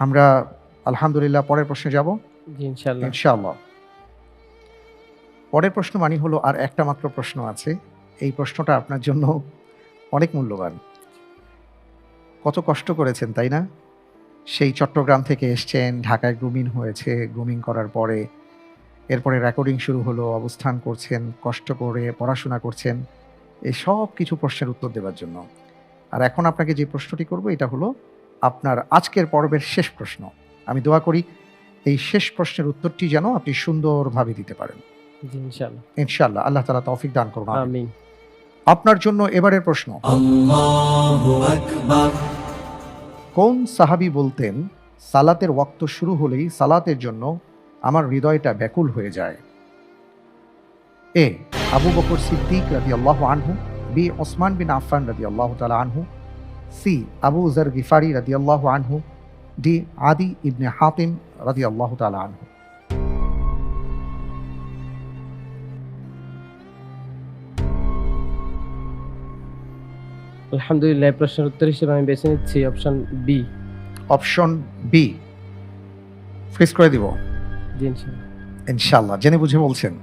আমরা আলহামদুলিল্লাহ পরের প্রশ্নে যাব। জি, ইনশাআল্লাহ। ইনশাআল্লাহ। পরের প্রশ্ন মানি হলো আর একটা মাত্র প্রশ্ন আছে। এই প্রশ্নটা আপনার জন্য অনেক মূল্যবান। কত কষ্ট করেছেন, তাই না? সেই চট্টগ্রাম থেকে এসছেন, ঢাকায় গ্রুমিং হয়েছে, গ্রুমিং করার পরে এরপরে রেকর্ডিং শুরু হলো, অবস্থান করছেন, কষ্ট করে পড়াশোনা করছেন। এই সব কিছু প্রশ্নের উত্তর দেবার জন্য। আর এখন আপনাকে যে প্রশ্নটি করব এটা হলো আপনার আজকের পর্বের শেষ প্রশ্ন। আমি দোয়া করি এই শেষ প্রশ্নের উত্তরটি যেন আপনি সুন্দরভাবে দিতে পারেন। জি, ইনশাআল্লাহ। ইনশাআল্লাহ। আল্লাহ তাআলা তৌফিক দান করুন। আমিন। আমিন। আপনার জন্য এবারের প্রশ্ন। আল্লাহু আকবার। কোন সাহাবী বলতেন, সালাতের ওয়াক্ত শুরু হলেই সালাতের জন্য আমার হৃদয়টা ব্যাকুল হয়ে যায়? এ. আবু বকর সিদ্দিক রাদিয়াল্লাহু আনহু, বি. ওসমান বিন আফফান রাদিয়াল্লাহু তাআলা আনহু, সি. আবু যর গিফারি রাদিয়াল্লাহু আনহু, ডি. আদি ইবনে হাতিম রাদিয়াল্লাহু তাআলা আনহু। আলহামদুলিল্লাহ, এই প্রশ্নের উত্তর হিসেবে আমি বেছে নিচ্ছি option B. Option B freeze করে দিব। জি, ইনশাআল্লাহ। ইনশাআল্লাহ। জেনে বুঝে বলছেন?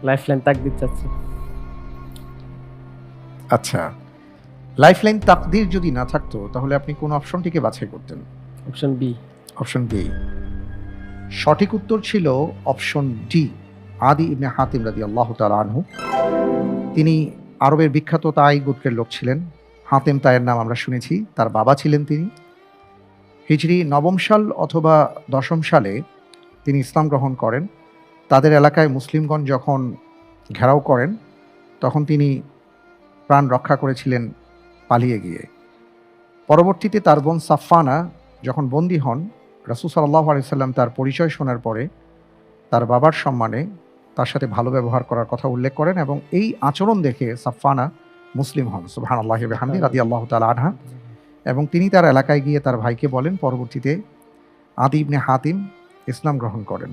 লাইফলাইন তাকদীর চাচ্ছি। আচ্ছা, লাইফলাইন তাকদীর যদি না থাকতো তাহলে আপনি কোন অপশনটিকে বাছাই করতেন? Option B. Option B. সঠিক উত্তর ছিল অপশন ডি, আদি ইবনে হাতিম রাদিয়াল্লাহু তাআলা আনহু। তিনি আরবের বিখ্যাত তাই গোত্রের লোক ছিলেন। হাতেম তাইয়ের নাম আমরা শুনেছি। তার বাবা ছিলেন তিনি। হিজরি ৯ম সাল অথবা ১০ম সালে তিনি ইসলাম গ্রহণ করেন। তাদের এলাকায় মুসলিমগণ যখন ঘেরাও করেন তখন তিনি প্রাণ রক্ষা করেছিলেন পালিয়ে গিয়ে। পরবর্তীতে তার বোন সাফফানা যখন বন্দী হন, রাসূল সাল্লাল্লাহু আলাইহি ওয়াসাল্লাম তার পরিচয় শোনার পরে তার বাবার সম্মানে তার সাথে ভালো ব্যবহার করার কথা উল্লেখ করেন এবং এই আচরণ দেখে সাফফানা মুসলিম হন। সুবহানাল্লাহি ওয়া বিহামদিহি রাদিয়াল্লাহু তাআলা আনহা। এবং তিনি তার এলাকায় গিয়ে তার ভাইকে বলেন। পরবর্তীতে আদি ইবনে হাতিম ইসলাম গ্রহণ করেন।